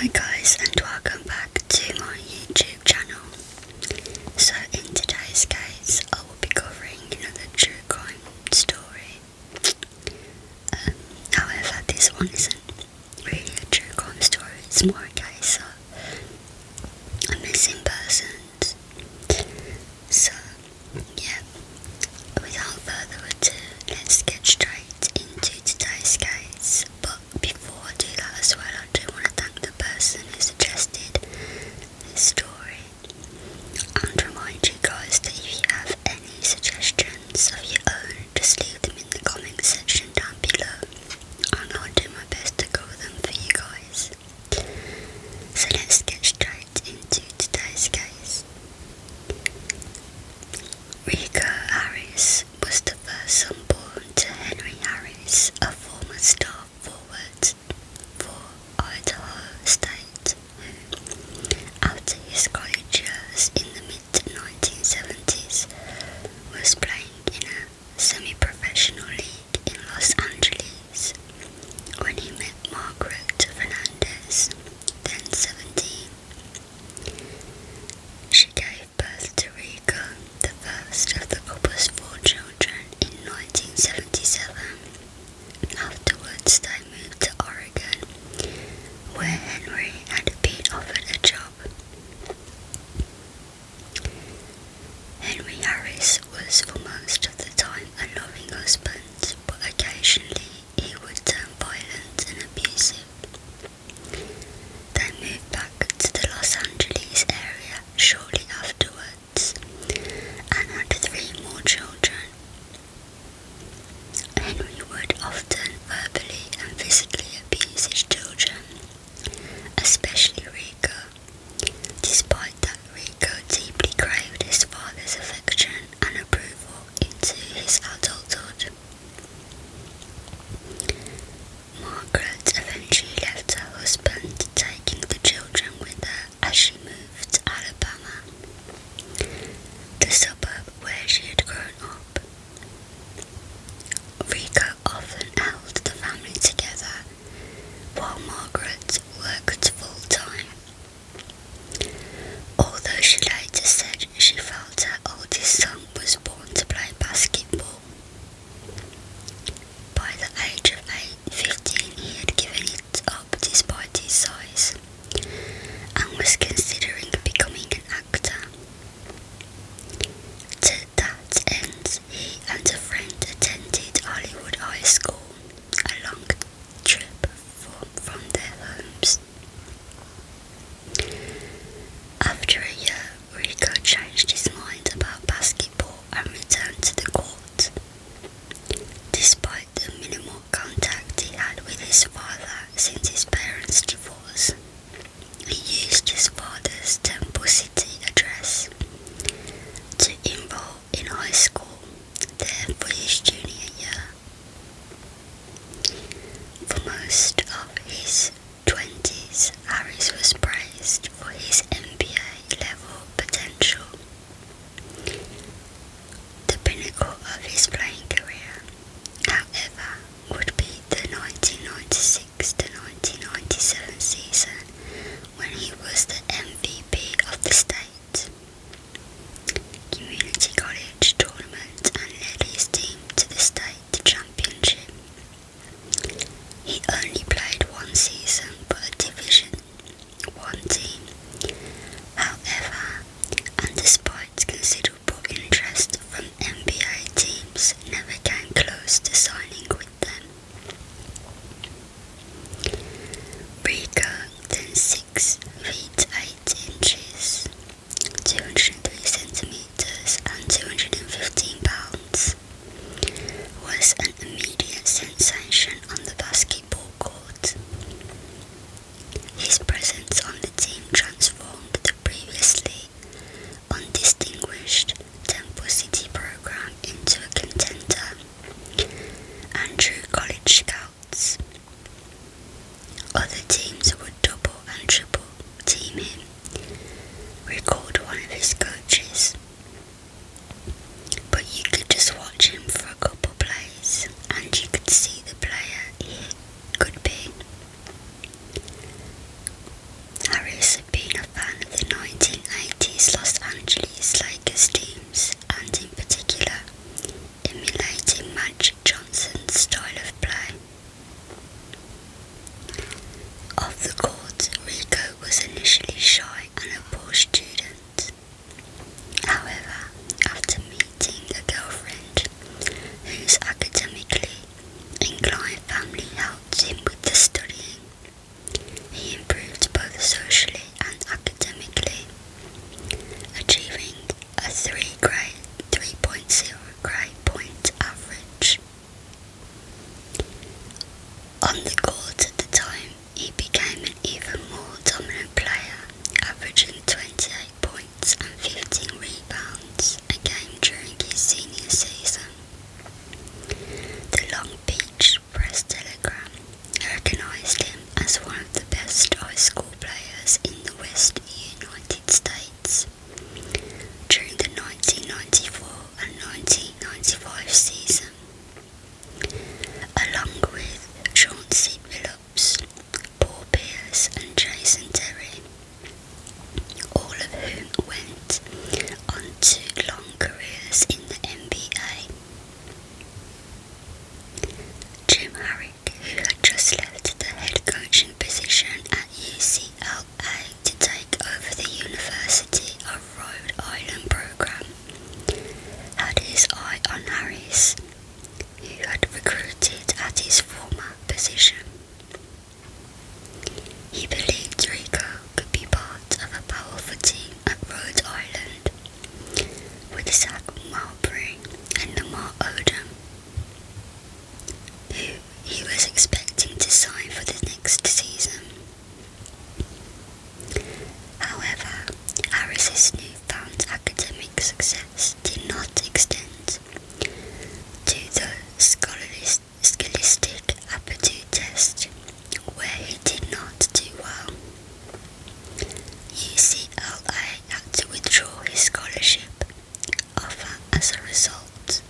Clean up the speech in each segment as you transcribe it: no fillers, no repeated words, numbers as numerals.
Hi guys, and welcome back to my YouTube channel. So in today's case I will be covering another true crime story. However, this one isn't really a true crime story, it's more a case of a missing persons. So yeah, without further ado, let's get straight into today's case. But before I do that as well, I do want to thank the person who suggested this story, and remind you guys that if you have any suggestions of your own, just leave them in the comment section down below and I'll do my best to cover them for you guys. So let's get straight into today's case. RicoHarris was the first son born to Henry Harris, a former star forward for Idaho State, who, after his college years in the mid-1970s, was playing in a semi-professional league in Los Angeles when he met Margaret Fernandez, then 17. She gave birth to Rico, the first of the couple's 4 children, in 1977. Afterwards they moved to Oregon, where Henry had been offered a job. Henry Harris was for most of the time a loving husband, but occasionally he would turn violent and abusive. They moved back to the Los Angeles area shortly afterwards and had 3 more children. Henry would often verbally and physically abuse his children, especially Rico, despite that Rico deeply craved his father's affection and approval into his adulthood. Margaret eventually left her husband, taking the children with her as she moved to Alabama, the suburb where she had grown up. Rico often held the family together while Margaret worked full-time. Although she later said she felt her oldest son was born to play basketball. By the age of 15, he had given it up despite his size and was considering becoming an actor. To that end, he and a friend attended Hollywood High School, a long trip from their homes. After a year, Rico changed his mind about basketball and returned to the court. Despite the minimal contact he had with his father since his parents' divorce, he used his father's Temple City address to enroll in high school there for his junior year. For most of his 20s, Harris was praised for his NBA level potential. The pinnacle of his playing career, however, would be the 1996 to 1997 season when he was the MVP of the state community college tournament and led his team to the state championship. He only played 1 season for a Division I team, however, and despite considerable interest from NBA teams, never came close to signing with them. Rico, then 6 feet 8 inches, 203 centimeters and 215 pounds, was an immediate sensation on the basketball court. His presence on the team transformed the previously undistinguished Temple City program into a contender and drew college scouts. Other teams would double and triple team him, recalled one of his coaches. But you could just watch him for a couple plays and you could see the player he could be. cast high school players in the West United States during the 1994 and 1995 season, along with Chauncey Billups, Paul Pierce and Jason Terry, all of whom went on to long careers in the NBA. Jim Harrick, who had just left the head coaching position at UCLA to take over the University of Rhode Island program, had his eye on Harris, who had recruited at his former position. He believed Rico could be part of a powerful team at Rhode Island, with Zach Marbury and Lamar Odom, who he was expecting to sign for the next season. However, Harris's newfound academic success did not extend to the scholastic aptitude test, where he did not do well. UCLA had to withdraw his scholarship offer as a result.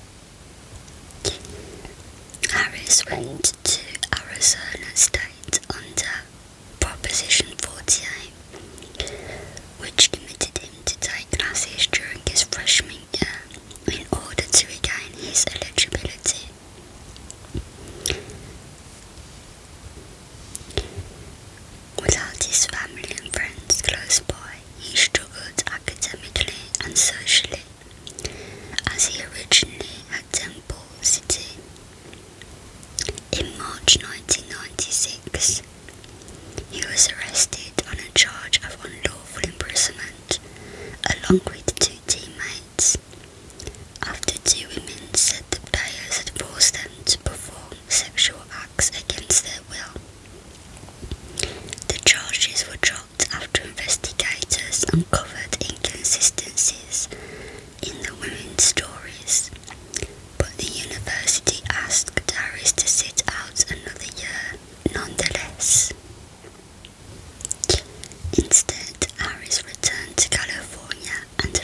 Harris went to Arizona State under Proposition 48, which committed him to take classes during his freshman year in order to regain his eligibility. Without his family and friends close by, he struggled academically and socially, as he originally had Temple City. In March 1996, he was arrested on a charge of unlawful imprisonment, along with two teammates, after two women said the players had forced them to perform sexual acts against their will. The charges were dropped after investigators uncovered inconsistencies in the women's stories, but the university asked Harris to sit out another year nonetheless. Instead, Harris returned to California and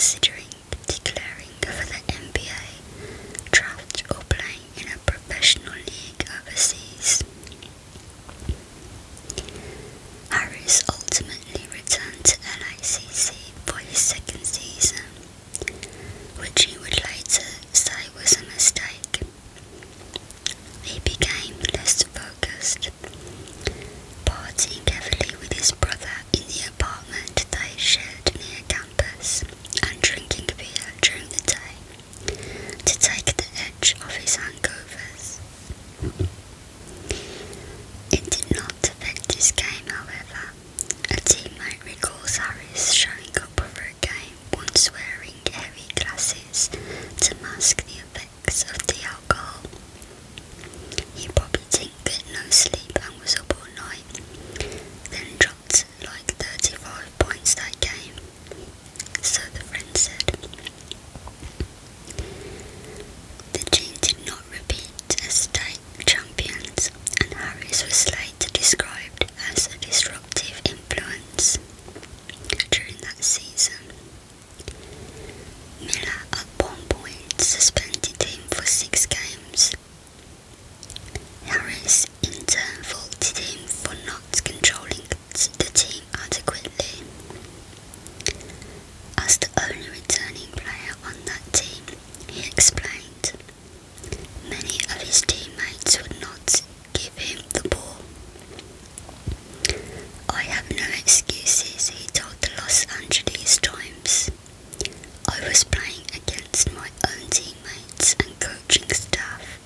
considering declaring for the NBA draft or playing in a professional league overseas. Harris ultimately returned to LACC for his second season, which he would later say was a mistake. He became less focused, partying heavily with his brother in the apartment they shared near campus, and drinking beer during the day to take the edge off his hangovers. It did not affect his game, however. A teammate recalls Harris showing up for a game once wearing heavy glasses to mask the effects of the alcohol. He probably didn't get no sleep and was up all night, then dropped like 35 points that game, so the friend said. The team did not repeat as state champions, and Harris was later described as a disruptive influence during that season. Miller at one point suspended him for 6 games. Harris in turn faulted him for not controlling the team adequately. As the only returning player on that team, he explained, many of his teammates would not give him the ball. I have no excuses, he told the Los Angeles Times. I was playing against my own teammates and coaching staff.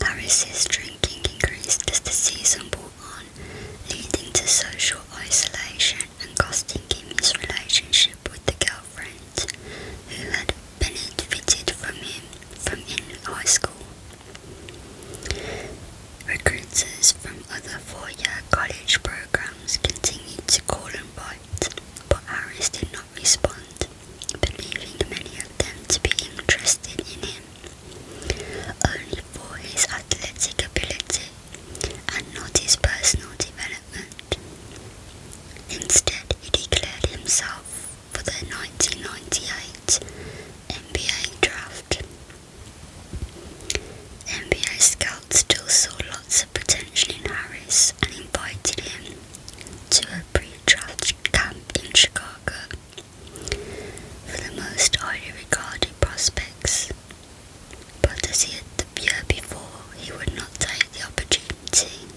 Harris's drinking increased as the season wore on, leading to social isolation and costing him his relationship with the girlfriend who had benefited from him from in high school. Recruiters from other 4-year college programs continued to call and write, but Harris did not respond, believing many of them to be interested in him only for his athletic ability and not his personal development. Instead, he declared himself for the 1998 NBA draft. NBA scouts still saw lots of potential in Harris and invited him to a pre-draft camp in Chicago for the most highly regarded prospects, but as he had the year before, he would not take the opportunity.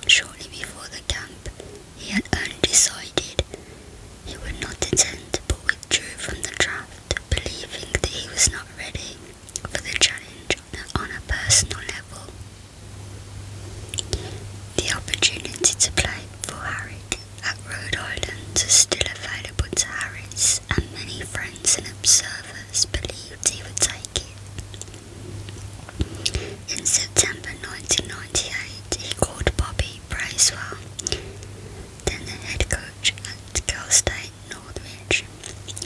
Shortly before the camp, he had only decided he would not attend but withdrew from the draft, believing that he was not ready for the challenge on a personal level. The opportunity to play for Harris at Rhode Island was still available to Harris, and many friends and observers believed he would take it. In September 1998, he called Bobby Bracewell, then the head coach at Cal State Northridge,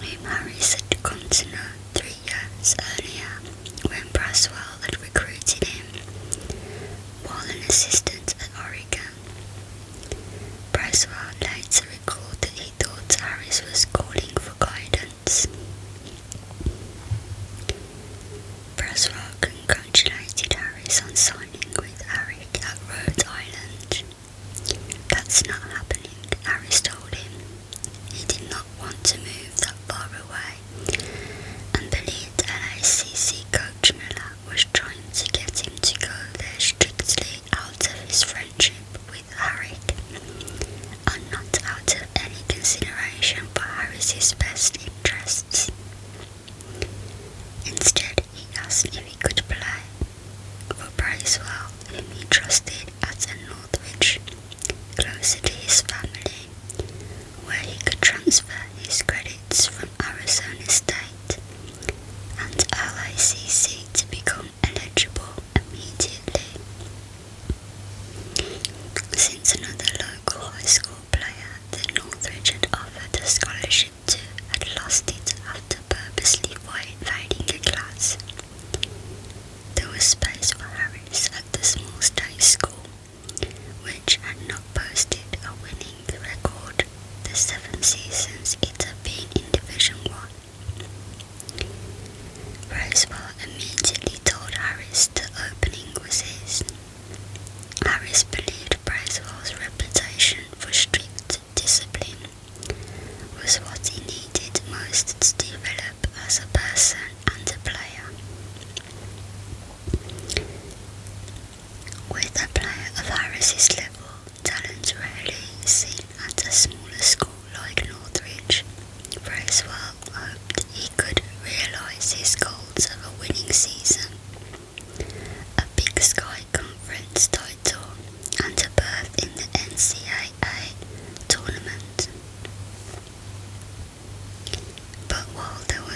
whom Harris had come to know 3 years earlier when Bracewell had recruited him while an assistant at Oregon. Bracewell later recalled that he thought Harris was calling for guidance. Bracewell congratulated Harris on signing with Eric at Rhode Island. That's not happening, Harris told him. He did not want to move that far away and believed LACC coach Miller was trying to get him to go there strictly out of his friendship with Eric and not out of any consideration for Harris's best interests. Instead, he asked if he could play for Bracewell, whom he trusted at a Northridge, closer to his family, where he could transfer his credits from Arizona State and LACC to become eligible immediately. Since another local high school player that Northridge had offered a scholarship to had lost it after purposely failing a class, there was space for Harris at the small state school, which had not posted a winning record the 7 seasons it had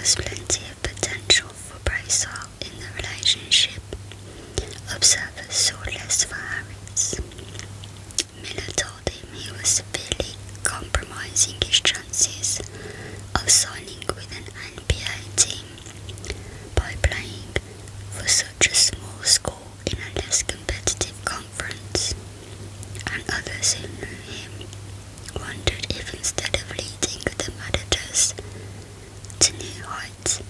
was plenty of potential for Brayshaw in the relationship, observers saw less for Harris. Miller told him he was severely compromising his chances of signing with an NBA team by playing for such a small school in a less competitive conference, and others who knew him wondered if instead of leading the Matadors to new heights,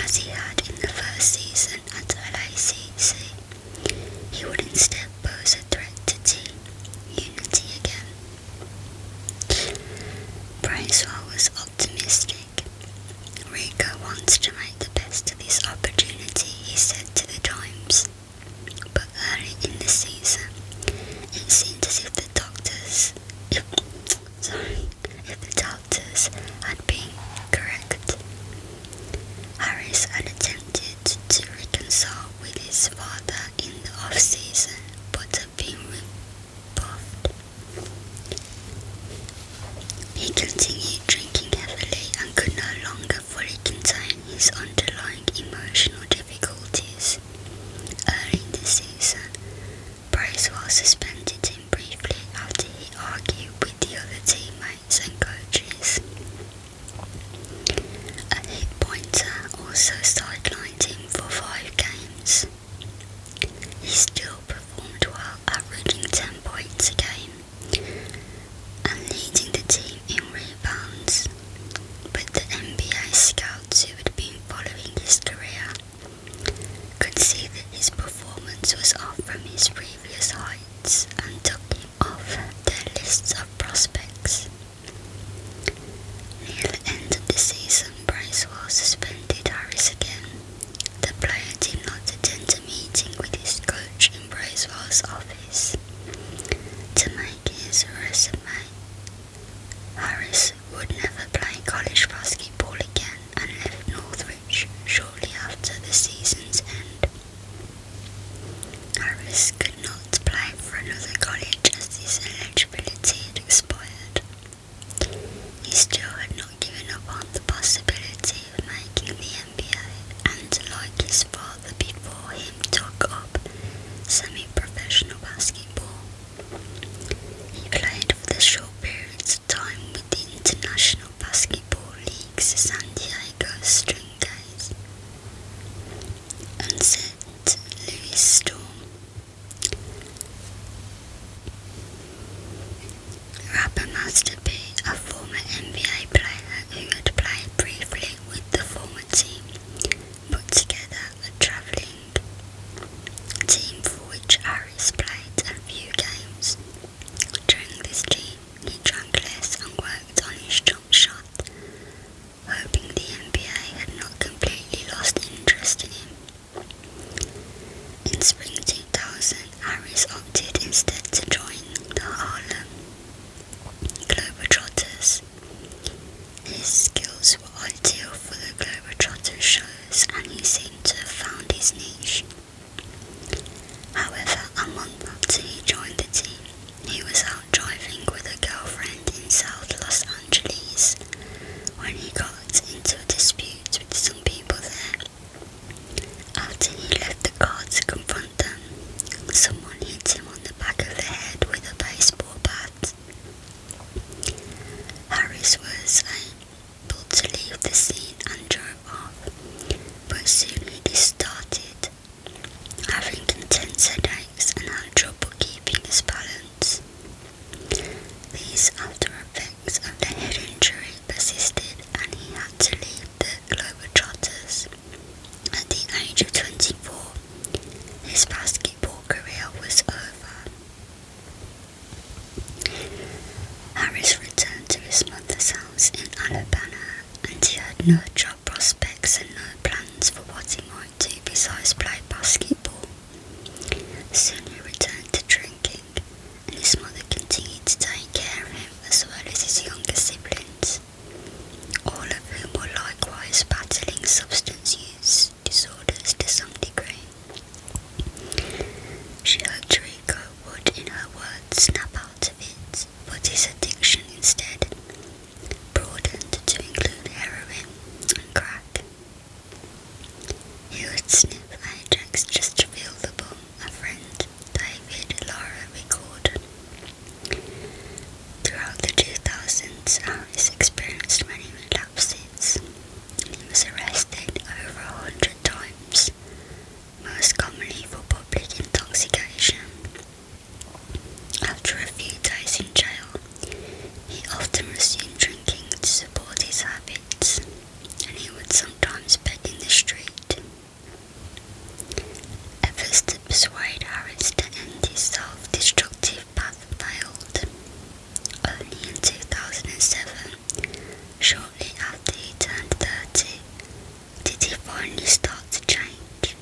as he had in the first season at LACC, he would instead pose a threat to team unity again. Brayshaw was optimistic. Rico wants to make the best of this opportunity, he said to the Times. But early in the season, it seemed as if the doctors had been correct. Harris had attempted to reconcile with his father in the off-season, but had been rebuffed. He continued drinking heavily and could no longer fully contain his underlying emotional difficulties. Early in the season, Brayshaw suspended him briefly after he argued with the other teammates and coaches. A hit pointer also sidelined him for 5 games. He still performed well, averaging 10 points a game and leading the team in rebounds, but the NBA scouts who had been following his career could see that his performance was off from his previous heights and took him off their lists of prospects. Near the end of the season, Brayshaw suspended Harris again. The player did not attend a meeting with his coach in Brayshaw's office to make his resume. Harris would never play college basketball again and left Northridge shortly after the season's end. Harris could not play for another college as his eligibility had expired. He still had not given up on the possibility of making the NBA, and like his father before him, took up semi-professional basketball. He played for the short periods of time with the International Basketball League's San Diego Stringers and St. Louis Storm. Rapper Master P, a former NBA player who had played briefly with the former team, put together a travelling team for which Harris played a few games. During this team, he drank less and worked on his jump shot, hoping the NBA had not completely lost interest in him. In spring 2000, Harris opted instead to join the Harlem Globetrotters. His skills were ideal for the Globetrotters shows, and he seemed to have found his niche. However, a month after he joined the team, he was out driving with a girlfriend in South Los Angeles when he got into a dispute with some people there. After he left the car to confront them, someone hit him on the back of the head with a baseball bat. Harris was able to leave the scene and drove off, but soon he started having intense headaches and had trouble keeping his balance. These after effects of the head injury persisted, and he had to leave the Globetrotters. At the age of 24, his basketball career was over. Harris returned to his mother's house in Alabama, and he had no job prospects and no plans for what he might do besides play basketball. Soon he returned to drinking, and his mother continued to take care of him as well as his younger siblings, all of whom were likewise battling substance use disorders to some degree. She hoped Rico would, in her words, snap out of it, but his addiction instead broadened to include heroin and Harris experienced many relapses, and he was arrested over 100 times, most commonly for public intoxication. After a few days in jail, he often resumed drinking to support his habits, and he would sometimes beg in the street. Efforts to persuade Harris to end his self-destructive path failed. Only in 2007, shortly after he turned 30, did he finally start to change.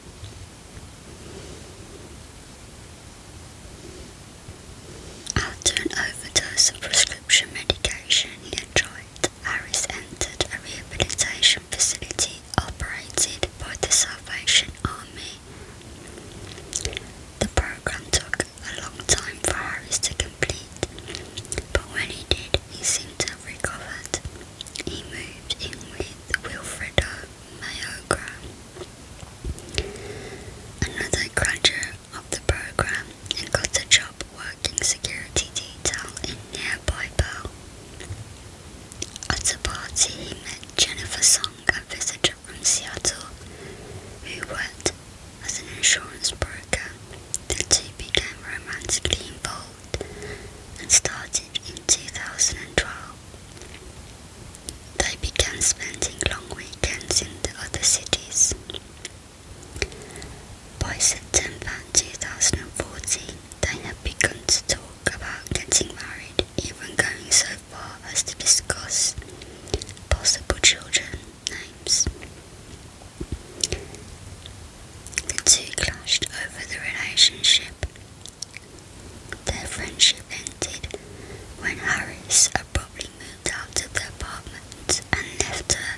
After an overdose of prescription medication he had tried, Harris entered a rehabilitation facility operated by the Salvation Army. The program took a long time for Harris to complete, but when he did, he seemed to have recovered. He moved in with Wilfredo Mayogra, another graduate of the program, and got a job working security detail in nearby Bell. At a party he met Jennifer Song, a visitor from Seattle, who worked as an insurance broker. The two became romantically involved and started in 2012. They began spending long weekends in the other cities. By September 2014, they had begun to talk about getting married, even going so far as to discuss possible children names. The two clashed over the relationship. Their friendship ended when Harris abruptly moved out of the apartment and left her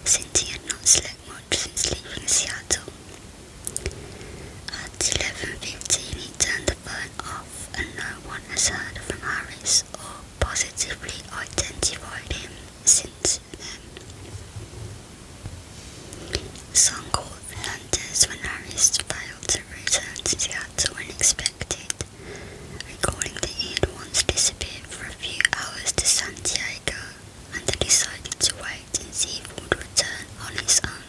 since he had not slept much since leaving Seattle. At 11:15 he turned the phone off and no one has heard from Harris or positively identified him since then. Some called Fernandez when Harris failed to return to Seattle unexpected, recalling that he had once disappeared for a few hours to San Diego and then decided to wait and see if he would return on his own.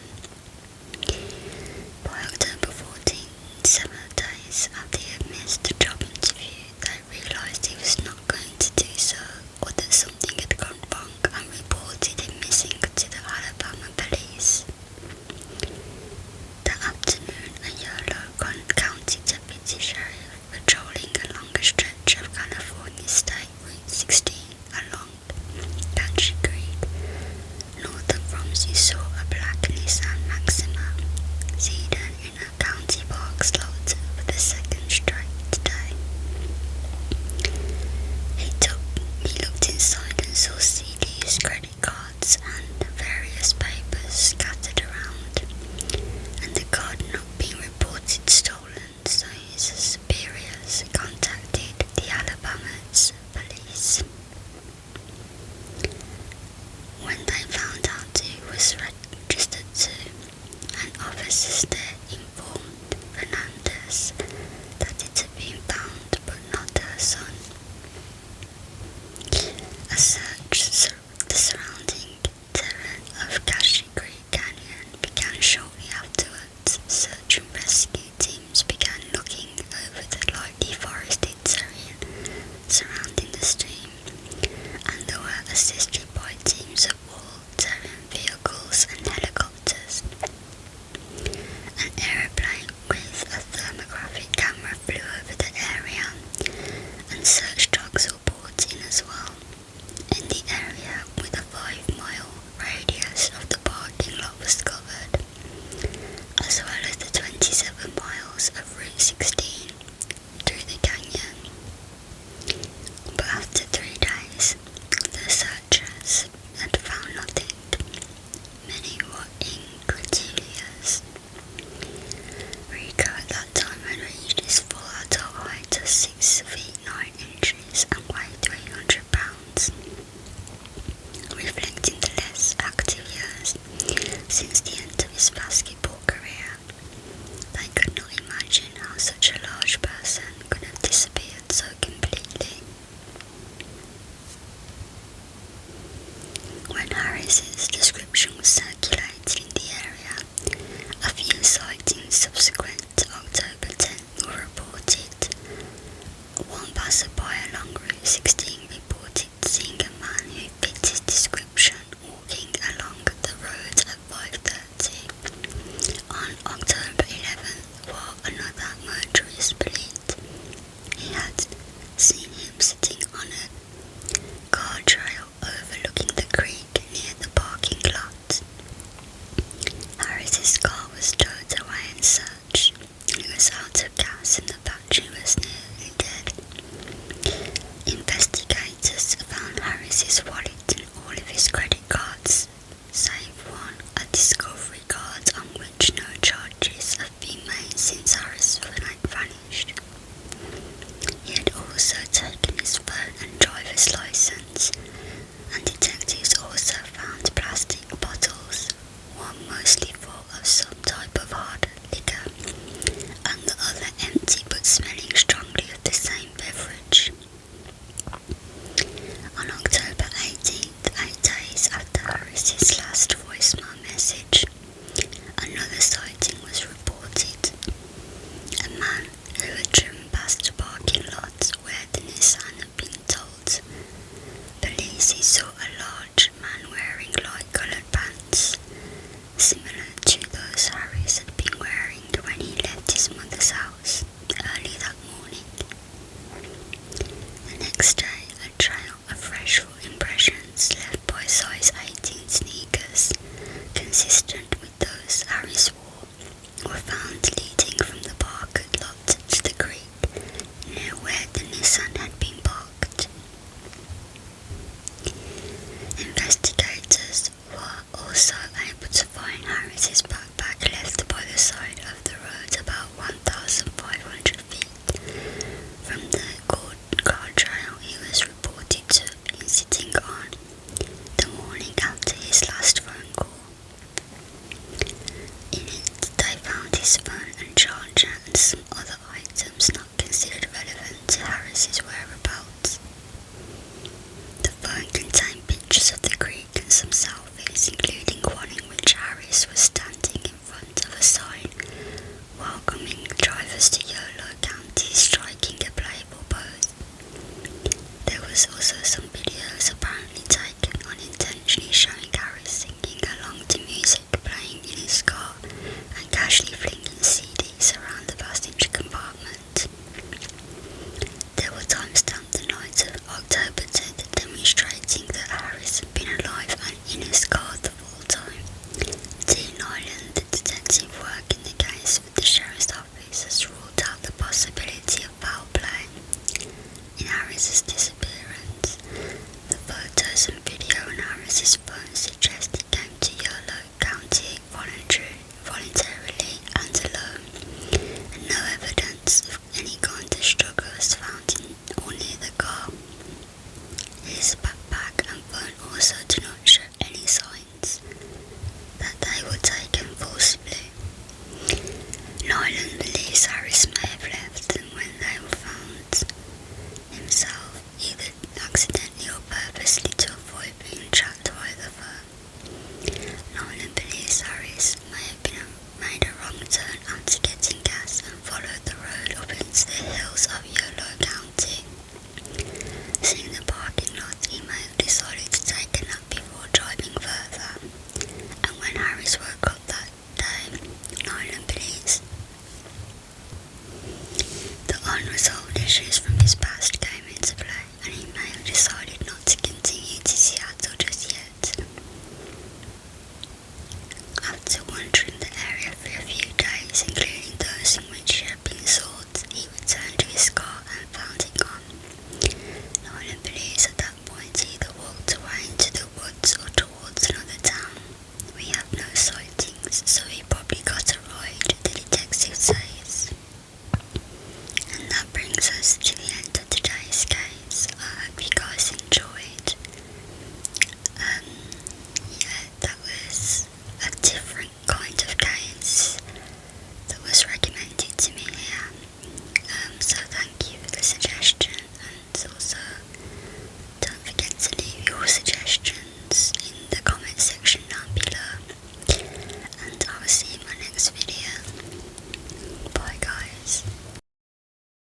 By October 14, 7 days after he had missed the job interview, they realised he was not going to do so, or that something had gone wrong, and reported him missing to the Alabama police. That afternoon, a Yolo County deputy sheriff patrolling along a stretch of California State Route 16 along Country Creek, north of Romsey, saw a black Nissan Maxima sedan in a county park slot for the second straight day. He looked inside and saw CDs, credit cards and various papers scattered around, and the car had not been reported stolen, so his superiors contacted the Alabama's police. When they found out who was registered to, and officers there informed Fernandez that it had been found but not her son. A search the surrounding terrain of Cashy Creek Canyon began shortly afterwards. Search and rescue teams began looking over the lightly forested terrain surrounding the stream, and they were assisted by teams of all-terrain vehicles and helicopters. An aeroplane with a thermographic camera flew over the area, and search dogs were brought in as well. In the area with a 5-mile radius of the parking lot was covered, as well as the 27 miles of Route 16 through the canyon. But after 3 days, the searchers had found nothing. Many were incredulous. Rico at that time had reached his full adult height of 6 feet 9 inches and weighed 300 pounds, reflecting the less active years since the end of his basketball career. They could not imagine how such a large person could have disappeared so completely. When Harris's description was circulated in the area, a few sightings subsequent to October 10th were reported. One passerby along Route 16 reported seeing a man who fit his description walking along the road at 5:30. On October 11th, while another motorist believed he had seen him sitting on a guardrail overlooking the creek near the parking lot. Harris's car was towed away and searched. It was out of gas and the battery was nearly dead. Investigators found Harris's wallet and all of his credit cards, save one, a Discovery card on which no charges have been made since Harris had vanished. He had also taken his phone and driver's license, and detectives also found plastic bottles, one mostly full of some type of hard liquor, and the other empty but smelling strongly of the same beverage. On October 18th, 8 days after Harris's last voicemail message, another sighting was reported. A man who had driven past the parking lot where the Nissan had been told police he saw a large man wearing light-coloured pants, similar to those Harris had been wearing when he left his mother's house early that morning. The next day, a trail of fresh foot impressions left by size 18 sneakers, consistent with those Harris wore, were found leading from the parking lot to the creek near where the Nissan had been parked. Investigators were also able his phone and charge it